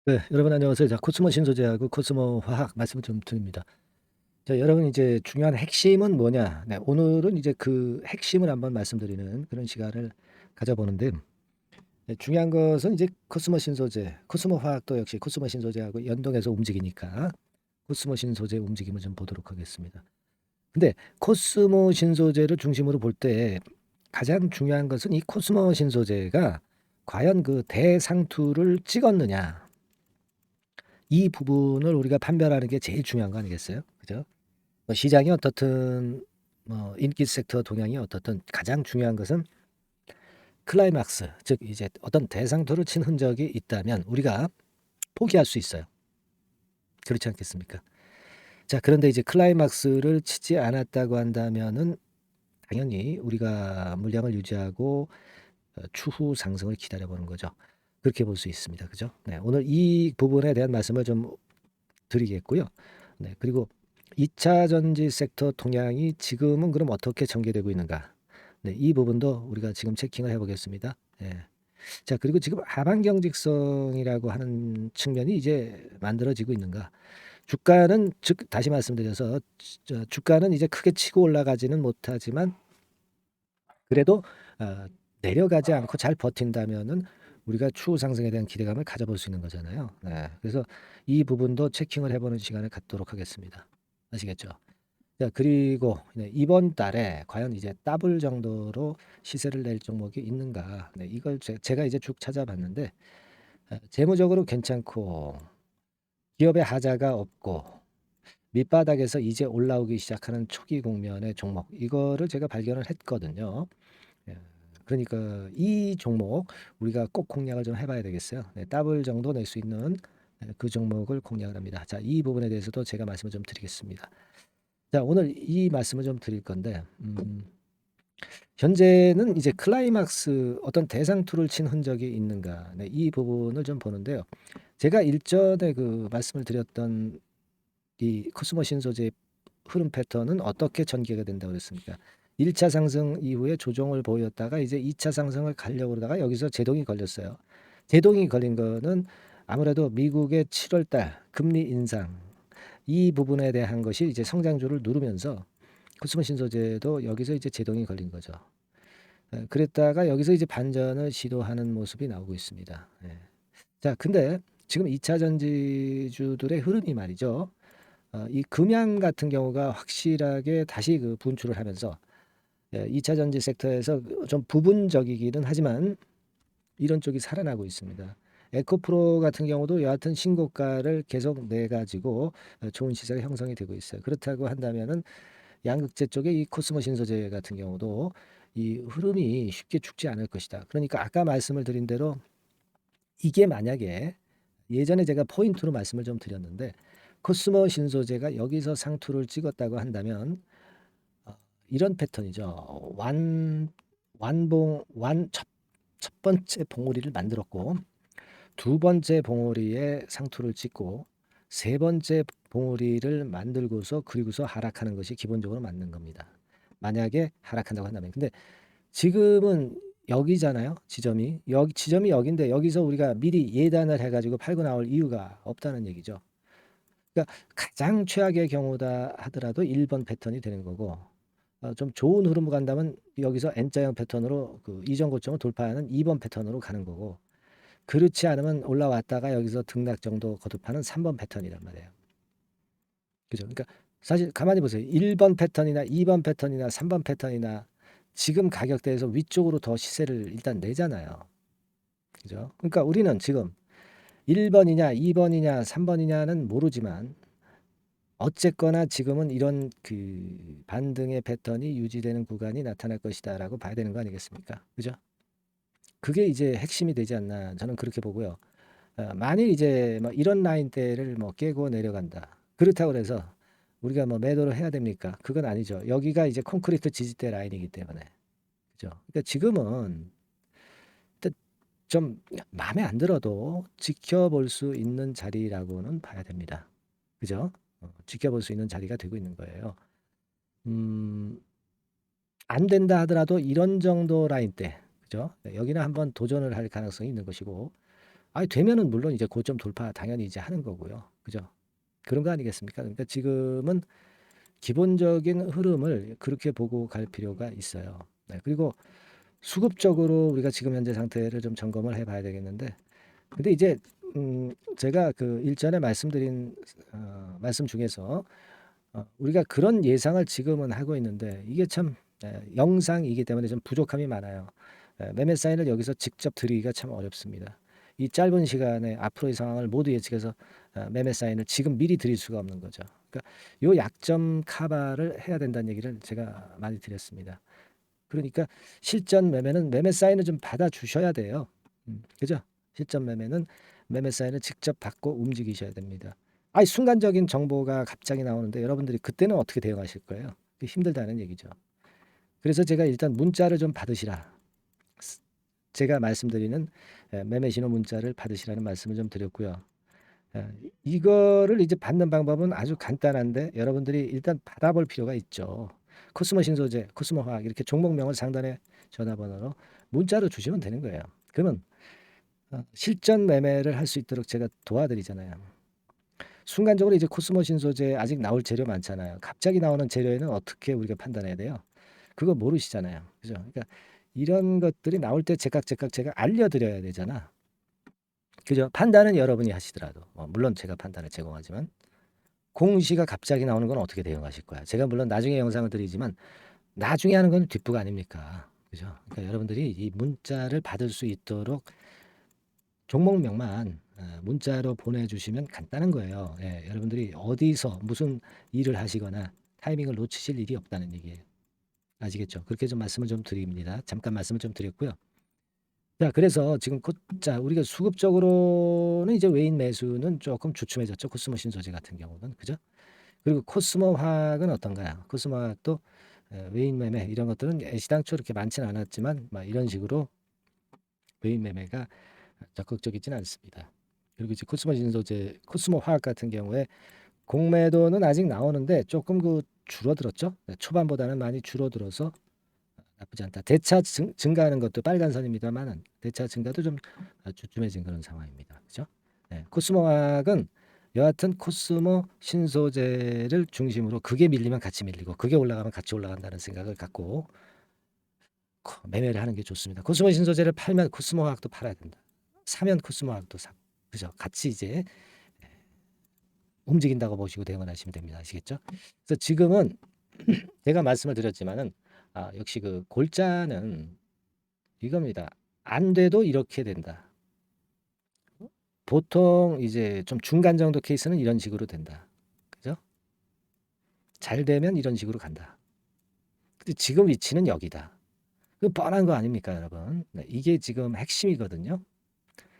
네, 여러분 안녕하세요. 자, 코스모 신소재하고 코스모 화학 말씀을 좀 드립니다. 자, 여러분 이제 중요한 핵심은 뭐냐? 네, 오늘은 이제 그 핵심을 한번 말씀드리는 그런 시간을 가져보는데, 네, 중요한 것은 이제 코스모 신소재, 코스모 화학도 역시 코스모 신소재하고 연동해서 움직이니까 코스모 신소재 움직임을 좀 보도록 하겠습니다. 근데 코스모 신소재를 중심으로 볼 때 가장 중요한 것은 이 코스모 신소재가 과연 그 대상투를 찍었느냐? 이 부분을 우리가 판별하는 게 제일 중요한 거 아니겠어요? 그죠? 뭐 시장이 어떻든 뭐 인기 섹터 동향이 어떻든 가장 중요한 것은 클라이막스, 즉 이제 어떤 대상토를 친 흔적이 있다면 우리가 포기할 수 있어요. 그렇지 않겠습니까? 자, 그런데 이제 클라이막스를 치지 않았다고 한다면은 당연히 우리가 물량을 유지하고 추후 상승을 기다려보는 거죠. 그렇게 볼 수 있습니다. 그죠? 네, 오늘 이 부분에 대한 말씀을 좀 드리겠고요. 네, 그리고 2차 전지 섹터 동향이 지금은 그럼 어떻게 전개되고 있는가? 네, 이 부분도 우리가 지금 체킹을 해보겠습니다. 예. 자, 그리고 지금 하방 경직성이라고 하는 측면이 이제 만들어지고 있는가? 주가는 즉 다시 말씀드려서 주가는 이제 크게 치고 올라가지는 못하지만 그래도 어, 내려가지 않고 잘 버틴다면은 우리가 추후 상승에 대한 기대감을 가져볼 수 있는 거잖아요. 네, 그래서 이 부분도 체킹을 해보는 시간을 갖도록 하겠습니다. 아시겠죠? 자, 그리고 이번 달에 과연 이제 더블 정도로 시세를 낼 종목이 있는가? 네, 이걸 제가 이제 쭉 찾아봤는데 재무적으로 괜찮고 기업의 하자가 없고 밑바닥에서 이제 올라오기 시작하는 초기 국면의 종목 이거를 제가 발견을 했거든요. 예, 그러니까 이 종목 우리가 꼭 공략을 좀 해봐야 되겠어요. 네, 더블 정도 낼 수 있는 그 종목을 공략을 합니다. 자, 이 부분에 대해서도 제가 말씀을 좀 드리겠습니다. 자, 오늘 이 말씀을 좀 드릴 건데, 현재는 이제 클라이막스 어떤 대상투를 친 흔적이 있는가, 네, 이 부분을 좀 보는데요. 제가 일전에 그 말씀을 드렸던 이 코스모 신소재 흐름 패턴은 어떻게 전개가 된다고 그랬습니까? 1차 상승 이후에 조정을 보였다가 이제 2차 상승을 가려고 그러다가 여기서 제동이 걸렸어요. 제동이 걸린 거는 아무래도 미국의 7월 달 금리 인상 이 부분에 대한 것이 이제 성장주를 누르면서 코스모 신소재도 여기서 이제 제동이 걸린 거죠. 그랬다가 여기서 이제 반전을 시도하는 모습이 나오고 있습니다. 예. 자, 근데 지금 2차 전지주들의 흐름이 말이죠. 이 금양 같은 경우가 확실하게 다시 그 분출을 하면서 2차 전지 섹터에서 좀 부분적이기는 하지만 이런 쪽이 살아나고 있습니다. 에코프로 같은 경우도 여하튼 신고가를 계속 내 가지고 좋은 시세가 형성이 되고 있어요. 그렇다고 한다면은 양극재 쪽의 이 코스모 신소재 같은 경우도 이 흐름이 쉽게 죽지 않을 것이다. 그러니까 아까 말씀을 드린 대로 이게 만약에 예전에 제가 포인트로 말씀을 좀 드렸는데 코스모 신소재가 여기서 상투를 찍었다고 한다면 이런 패턴이죠. 완봉 첫 번째 봉우리를 만들었고 두 번째 봉우리에 상투를 찍고 세 번째 봉우리를 만들고서 그리고서 하락하는 것이 기본적으로 맞는 겁니다. 만약에 하락한다고 한다면. 근데 지금은 여기잖아요. 지점이 여기인데 여기서 우리가 미리 예단을 해가지고 팔고 나올 이유가 없다는 얘기죠. 그러니까 가장 최악의 경우다 하더라도 1번 패턴이 되는 거고 좀 좋은 흐름으로 간다면 여기서 N자형 패턴으로 그 이전 고점을 돌파하는 2번 패턴으로 가는 거고 그렇지 않으면 올라왔다가 여기서 등락 정도 거듭하는 3번 패턴이란 말이에요. 그죠? 그러니까 사실 가만히 보세요. 1번 패턴이나 2번 패턴이나 3번 패턴이나 지금 가격대에서 위쪽으로 더 시세를 일단 내잖아요. 그죠? 그러니까 우리는 지금 1번이냐 2번이냐 3번이냐는 모르지만 어쨌거나 지금은 이런 그 반등의 패턴이 유지되는 구간이 나타날 것이다라고 봐야 되는 거 아니겠습니까? 그죠? 그게 이제 핵심이 되지 않나 저는 그렇게 보고요. 만일 이제 뭐 이런 라인대를 뭐 깨고 내려간다. 그렇다고 해서 우리가 뭐 매도를 해야 됩니까? 그건 아니죠. 여기가 이제 콘크리트 지지대 라인이기 때문에. 그죠? 그러니까 지금은 일단 좀 마음에 안 들어도 지켜볼 수 있는 자리라고는 봐야 됩니다. 그죠? 지켜볼 수 있는 자리가 되고 있는 거예요. 음, 안 된다 하더라도 이런 정도 라인대, 그죠? 네, 여기는 한번 도전을 할 가능성이 있는 것이고, 아니 되면은 물론 이제 고점 돌파 당연히 이제 하는 거고요. 그죠? 그런 거 아니겠습니까? 그러니까 지금은 기본적인 흐름을 그렇게 보고 갈 필요가 있어요. 네. 그리고 수급적으로 우리가 지금 현재 상태를 좀 점검을 해 봐야 되겠는데, 근데 이제 제가 그 일전에 말씀드린 말씀 중에서 우리가 그런 예상을 지금은 하고 있는데 이게 참 영상이기 때문에 좀 부족함이 많아요. 매매 사인을 여기서 직접 드리기가 참 어렵습니다. 이 짧은 시간에 앞으로의 상황을 모두 예측해서 매매 사인을 지금 미리 드릴 수가 없는 거죠. 그러니까 요 약점 커버를 해야 된다는 얘기를 제가 많이 드렸습니다. 그러니까 실전 매매는 매매 사인을 좀 받아 주셔야 돼요. 그죠? 실전 매매는 매매 사인을 직접 받고 움직이셔야 됩니다. 아니 순간적인 정보가 갑자기 나오는데 여러분들이 그때는 어떻게 대응하실 거예요? 힘들다는 얘기죠. 그래서 제가 일단 문자를 좀 받으시라. 제가 말씀드리는 매매 신호 문자를 받으시라는 말씀을 좀 드렸고요. 이거를 이제 받는 방법은 아주 간단한데 여러분들이 일단 받아볼 필요가 있죠. 코스모 신소재, 코스모 화학 이렇게 종목명을 상단에 전화번호로 문자로 주시면 되는 거예요. 그러면 실전 매매를 할 수 있도록 제가 도와드리잖아요. 순간적으로 이제 코스모 신소재 아직 나올 재료 많잖아요. 갑자기 나오는 재료에는 어떻게 우리가 판단해야 돼요? 그거 모르시잖아요. 그죠? 그러니까 이런 것들이 나올 때 제가 알려드려야 되잖아. 그죠? 판단은 여러분이 하시더라도 물론 제가 판단을 제공하지만 공시가 갑자기 나오는 건 어떻게 대응하실 거야? 제가 물론 나중에 영상을 드리지만 나중에 하는 건 뒷부가 아닙니까? 그죠? 그러니까 여러분들이 이 문자를 받을 수 있도록 종목명만 문자로 보내주시면 간단한 거예요. 예, 여러분들이 어디서 무슨 일을 하시거나 타이밍을 놓치실 일이 없다는 얘기예요. 아시겠죠? 그렇게 좀 말씀을 좀 드립니다. 잠깐 말씀을 좀 드렸고요. 자, 그래서 지금 자, 우리가 수급적으로는 이제 외인 매수는 조금 주춤해졌죠. 코스모 신소재 같은 경우는. 그죠? 그리고 코스모 화학은 어떤가요? 코스모 화학도 외인 매매 이런 것들은 애시당초 이렇게 많지는 않았지만 막 이런 식으로 외인 매매가 적극적이지는 않습니다. 그리고 이제 코스모 신소재, 코스모 화학 같은 경우에 공매도는 아직 나오는데 조금 그 줄어들었죠. 네, 초반보다는 많이 줄어들어서 나쁘지 않다. 대차 증가하는 것도 빨간 선입니다만은 대차 증가도 좀 주춤해진 그런 상황입니다. 그죠? 네, 코스모 화학은 여하튼 코스모 신소재를 중심으로 그게 밀리면 같이 밀리고 그게 올라가면 같이 올라간다는 생각을 갖고 매매를 하는 게 좋습니다. 코스모 신소재를 팔면 코스모 화학도 팔아야 된다. 사면 코스모 화학도 사. 그죠? 같이 이제 움직인다고 보시고 대응하시면 됩니다. 아시겠죠? 그래서 지금은 제가 말씀을 드렸지만은 역시 그 골자는 이겁니다. 안 돼도 이렇게 된다. 보통 이제 좀 중간 정도 케이스는 이런 식으로 된다. 그죠? 잘 되면 이런 식으로 간다. 근데 지금 위치는 여기다. 그 뻔한 거 아닙니까, 여러분? 네, 이게 지금 핵심이거든요.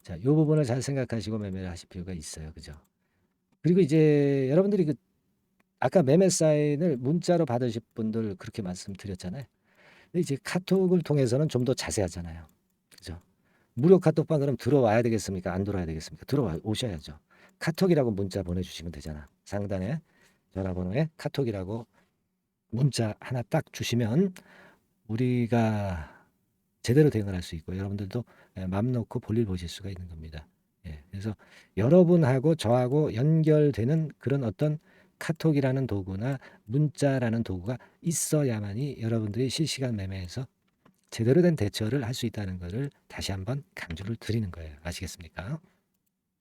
자, 이 부분을 잘 생각하시고 매매를 하실 필요가 있어요. 그죠? 그리고 이제 여러분들이 그 아까 매매 사인을 문자로 받으실 분들 그렇게 말씀드렸잖아요. 근데 이제 카톡을 통해서는 좀 더 자세하잖아요. 그죠? 무료 카톡방 그럼 들어와야 되겠습니까? 안 들어와야 되겠습니까? 들어와 오셔야죠. 카톡이라고 문자 보내주시면 되잖아. 상단에 전화번호에 카톡이라고 문자 하나 딱 주시면 우리가 제대로 대응을 할 수 있고 여러분들도 맘 놓고 볼일 보실 수가 있는 겁니다. 예, 그래서 여러분하고 저하고 연결되는 그런 어떤 카톡이라는 도구나 문자라는 도구가 있어야만이 여러분들이 실시간 매매에서 제대로 된 대처를 할 수 있다는 것을 다시 한번 강조를 드리는 거예요. 아시겠습니까?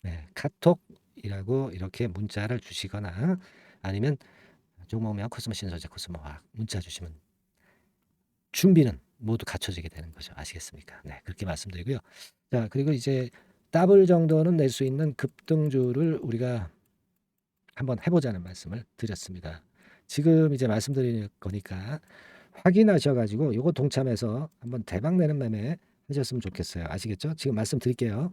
네, 카톡이라고 이렇게 문자를 주시거나 아니면 종목명 코스모 신소재 코스모 화학 문자 주시면 준비는 모두 갖춰지게 되는 거죠. 아시겠습니까? 네, 그렇게 말씀드리고요. 자, 그리고 이제 더블 정도는 낼 수 있는 급등주를 우리가 한번 해보자는 말씀을 드렸습니다. 지금 이제 말씀드릴 거니까 확인하셔가지고 요거 동참해서 한번 대박 내는 매매 하셨으면 좋겠어요. 아시겠죠? 지금 말씀드릴게요.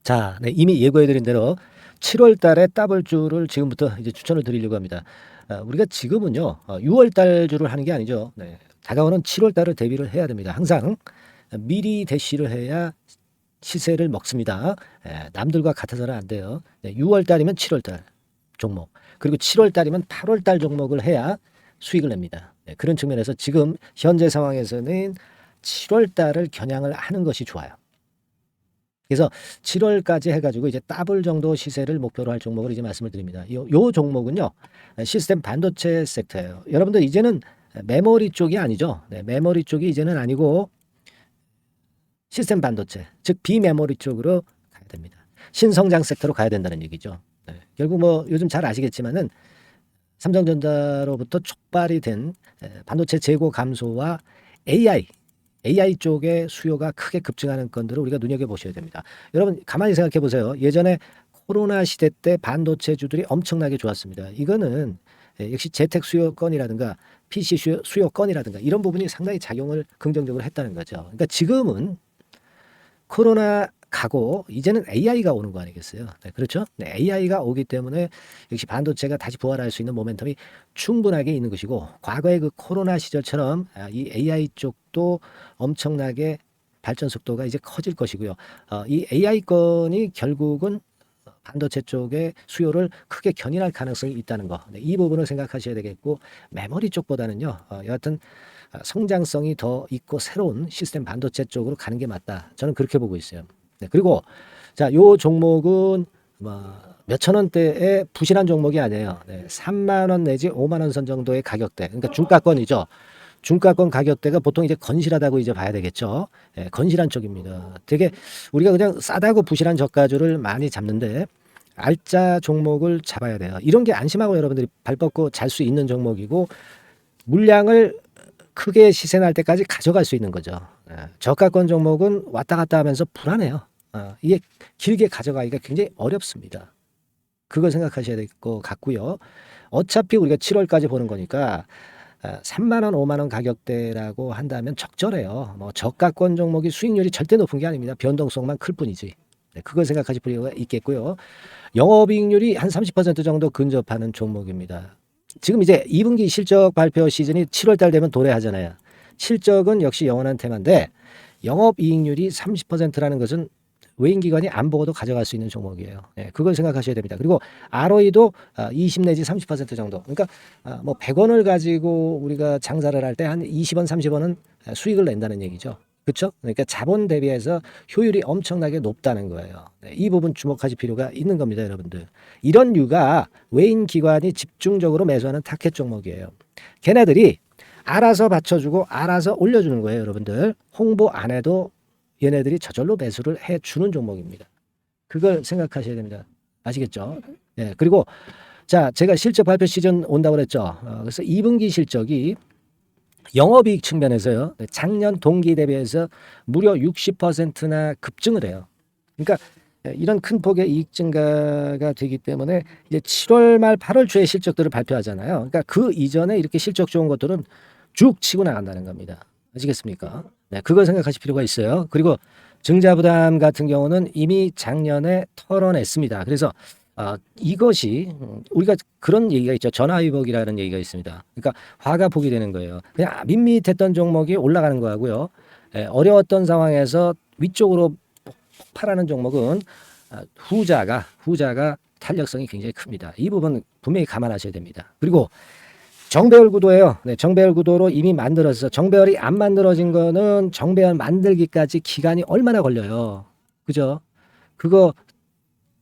자, 네, 이미 예고해드린 대로 7월 달에 더블주를 지금부터 이제 추천을 드리려고 합니다. 우리가 지금은요, 6월 달주를 하는 게 아니죠. 네, 다가오는 7월 달을 대비를 해야 됩니다. 항상 미리 대시를 해야 시세를 먹습니다. 남들과 같아서는 안 돼요. 네, 6월 달이면 7월 달 종목, 그리고 7월 달이면 8월 달 종목을 해야 수익을 냅니다. 네, 그런 측면에서 지금 현재 상황에서는 7월 달을 겨냥을 하는 것이 좋아요. 그래서 7월까지 해가지고 이제 더블 정도 시세를 목표로 할 종목을 이제 말씀을 드립니다. 요 종목은요, 시스템 반도체 섹터예요. 여러분들 이제는 메모리 쪽이 아니죠. 네, 메모리 쪽이 이제는 아니고 시스템 반도체, 즉 비메모리 쪽으로 가야 됩니다. 신성장 섹터로 가야 된다는 얘기죠. 네, 결국 뭐 요즘 잘 아시겠지만은 삼성전자로부터 촉발이 된 반도체 재고 감소와 AI 쪽의 수요가 크게 급증하는 건들을 우리가 눈여겨보셔야 됩니다. 여러분 가만히 생각해 보세요. 예전에 코로나 시대 때 반도체주들이 엄청나게 좋았습니다. 이거는 역시 재택 수요건이라든가 PC 수요건이라든가 이런 부분이 상당히 작용을 긍정적으로 했다는 거죠. 그러니까 지금은 코로나 가고 이제는 AI가 오는 거 아니겠어요? 네, 그렇죠? 네, AI가 오기 때문에 역시 반도체가 다시 부활할 수 있는 모멘텀이 충분하게 있는 것이고 과거의 그 코로나 시절처럼 이 AI 쪽도 엄청나게 발전 속도가 이제 커질 것이고요. 이 AI 건이 결국은 반도체 쪽의 수요를 크게 견인할 가능성이 있다는 거. 네, 이 부분을 생각하셔야 되겠고 메모리 쪽보다는요. 여하튼 성장성이 더 있고 새로운 시스템 반도체 쪽으로 가는 게 맞다. 저는 그렇게 보고 있어요. 네, 그리고 자, 요 종목은 몇천 원대의 부실한 종목이 아니에요. 네, 3만 원 내지 5만 원 선 정도의 가격대. 그러니까 중가권이죠. 중가권 가격대가 보통 이제 건실하다고 이제 봐야 되겠죠. 예, 건실한 쪽입니다. 되게 우리가 그냥 싸다고 부실한 저가주를 많이 잡는데 알짜 종목을 잡아야 돼요. 이런 게 안심하고 여러분들이 발 뻗고 잘 수 있는 종목이고 물량을 크게 시세 날 때까지 가져갈 수 있는 거죠. 저가권 종목은 왔다 갔다 하면서 불안해요. 이게 길게 가져가기가 굉장히 어렵습니다. 그걸 생각하셔야 될 것 같고요. 어차피 우리가 7월까지 보는 거니까 3만 원, 5만 원 가격대라고 한다면 적절해요. 뭐 저가권 종목이 수익률이 절대 높은 게 아닙니다. 변동성만 클 뿐이지. 네, 그걸 생각하실 필요가 있겠고요. 영업이익률이 한 30% 정도 근접하는 종목입니다. 지금 이제 2분기 실적 발표 시즌이 7월 달 되면 도래하잖아요. 실적은 역시 영원한 테마인데 영업이익률이 30%라는 것은 외인기관이 안 보고도 가져갈 수 있는 종목이에요. 네, 그걸 생각하셔야 됩니다. 그리고 ROE도 20 내지 30% 정도. 그러니까 뭐 100원을 가지고 우리가 장사를 할 때 한 20원, 30원은 수익을 낸다는 얘기죠. 그렇죠? 그러니까 자본 대비해서 효율이 엄청나게 높다는 거예요. 네, 이 부분 주목하실 필요가 있는 겁니다, 여러분들. 이런 류가 외인 기관이 집중적으로 매수하는 타켓 종목이에요. 걔네들이 알아서 받쳐주고 알아서 올려주는 거예요, 여러분들. 홍보 안 해도 얘네들이 저절로 매수를 해주는 종목입니다. 그걸 생각하셔야 됩니다. 아시겠죠? 네, 그리고 자, 제가 실적 발표 시즌 온다고 그랬죠. 그래서 2분기 실적이 영업이익 측면에서요. 작년 동기 대비해서 무려 60%나 급증을 해요. 그러니까 이런 큰 폭의 이익 증가가 되기 때문에 이제 7월 말 8월 초에 실적들을 발표하잖아요. 그러니까 그 이전에 이렇게 실적 좋은 것들은 쭉 치고 나간다는 겁니다. 아시겠습니까? 네, 그걸 생각하실 필요가 있어요. 그리고 증자부담 같은 경우는 이미 작년에 털어냈습니다. 그래서 이것이 우리가 그런 얘기가 있죠. 전화위복이라는 얘기가 있습니다. 그러니까 화가 복이 되는 거예요. 그냥 밋밋했던 종목이 올라가는 거하고요. 어려웠던 상황에서 위쪽으로 폭발하는 종목은 후자가 탄력성이 굉장히 큽니다. 이 부분 분명히 감안하셔야 됩니다. 그리고 정배열 구도예요. 네, 정배열 구도로 이미 만들어서 정배열이 안 만들어진 거는 정배열 만들기까지 기간이 얼마나 걸려요. 그죠? 그거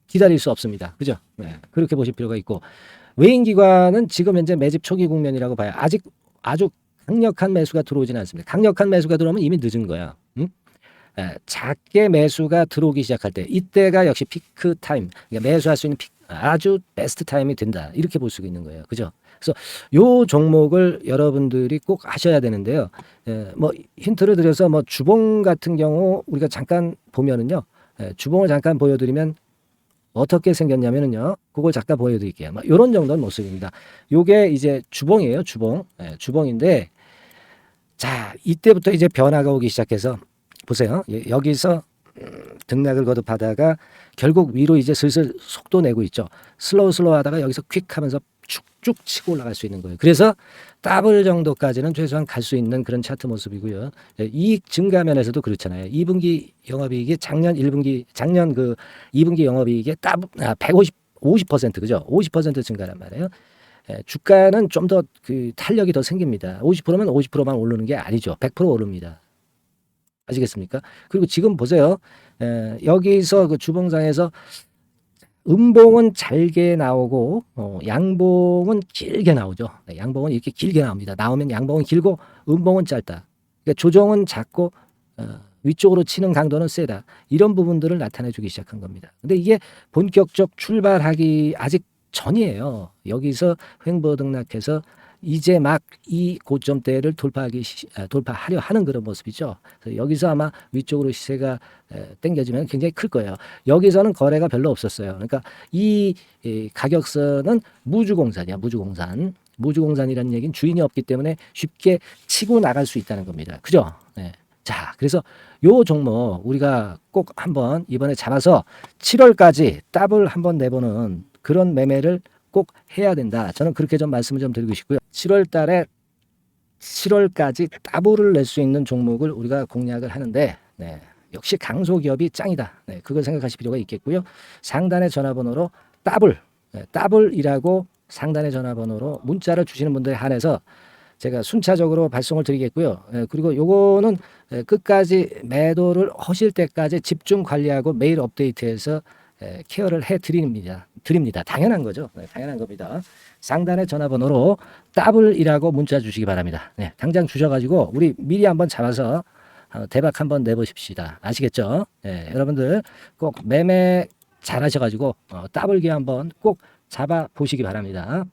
기다릴 수 없습니다. 그죠? 네, 그렇게 보실 필요가 있고 외인기관은 지금 현재 매집 초기 국면이라고 봐요. 아직 아주 강력한 매수가 들어오지는 않습니다. 강력한 매수가 들어오면 이미 늦은 거야. 응? 작게 매수가 들어오기 시작할 때 이때가 역시 피크 타임, 그러니까 매수할 수 있는 아주 베스트 타임이 된다. 이렇게 볼 수가 있는 거예요. 그죠? 그래서 요 종목을 여러분들이 꼭 하셔야 되는데요. 뭐 힌트를 드려서 뭐 주봉 같은 경우 우리가 잠깐 보면은요. 주봉을 잠깐 보여드리면 어떻게 생겼냐면은요. 그걸 잠깐 보여드릴게요. 뭐 이런 정도는 모습입니다. 요게 이제 주봉이에요. 주봉. 주봉인데 자 이때부터 이제 변화가 오기 시작해서 보세요. 여기서 등락을 거듭하다가 결국 위로 이제 슬슬 속도 내고 있죠. 슬로우 하다가 여기서 퀵 하면서 쭉쭉 치고 올라갈 수 있는 거예요. 그래서 더블 정도까지는 최소한 갈 수 있는 그런 차트 모습이고요. 이익 증가 면에서도 그렇잖아요. 2분기 영업이익이 작년 그 2분기 영업이익의 50% 그죠? 50% 증가란 말이에요. 주가는 좀 더 그 탄력이 더 생깁니다. 50%면 50%만 오르는 게 아니죠. 100% 오릅니다. 아시겠습니까? 그리고 지금 보세요. 여기서 그 주봉상에서 음봉은 잘게 나오고 양봉은 길게 나오죠. 네, 양봉은 이렇게 길게 나옵니다. 나오면 양봉은 길고 음봉은 짧다. 그러니까 조정은 작고 위쪽으로 치는 강도는 세다. 이런 부분들을 나타내 주기 시작한 겁니다. 근데 이게 본격적 출발하기 아직 전이에요. 여기서 횡보 등락해서 이제 막 이 고점대를 돌파하려 하는 그런 모습이죠. 그래서 여기서 아마 위쪽으로 시세가 당겨지면 굉장히 클 거예요. 여기서는 거래가 별로 없었어요. 그러니까 이 가격선은 무주공산이야, 무주공산. 무주공산이라는 얘기는 주인이 없기 때문에 쉽게 치고 나갈 수 있다는 겁니다. 그죠? 네. 자, 그래서 요 종목 우리가 꼭 한번 이번에 잡아서 7월까지 더블 한번 내보는 그런 매매를 꼭 해야 된다. 저는 그렇게 좀 말씀을 좀 드리고 싶고요. 7월 달에 7월까지 더블을 낼 수 있는 종목을 우리가 공략을 하는데 네, 역시 강소기업이 짱이다. 네, 그걸 생각하실 필요가 있겠고요. 상단의 전화번호로 더블, 더블이라고 상단의 전화번호로 문자를 주시는 분들에 한해서 제가 순차적으로 발송을 드리겠고요. 그리고 요거는 끝까지 매도를 하실 때까지 집중 관리하고 매일 업데이트해서 케어를 해 드립니다. 당연한 거죠. 네, 당연한 겁니다. 상단의 전화번호로 더블이라고 문자 주시기 바랍니다. 네, 당장 주셔가지고 우리 미리 한번 잡아서 대박 한번 내보십시다. 아시겠죠? 네, 여러분들 꼭 매매 잘 하셔가지고 더블기 한번 꼭 잡아 보시기 바랍니다.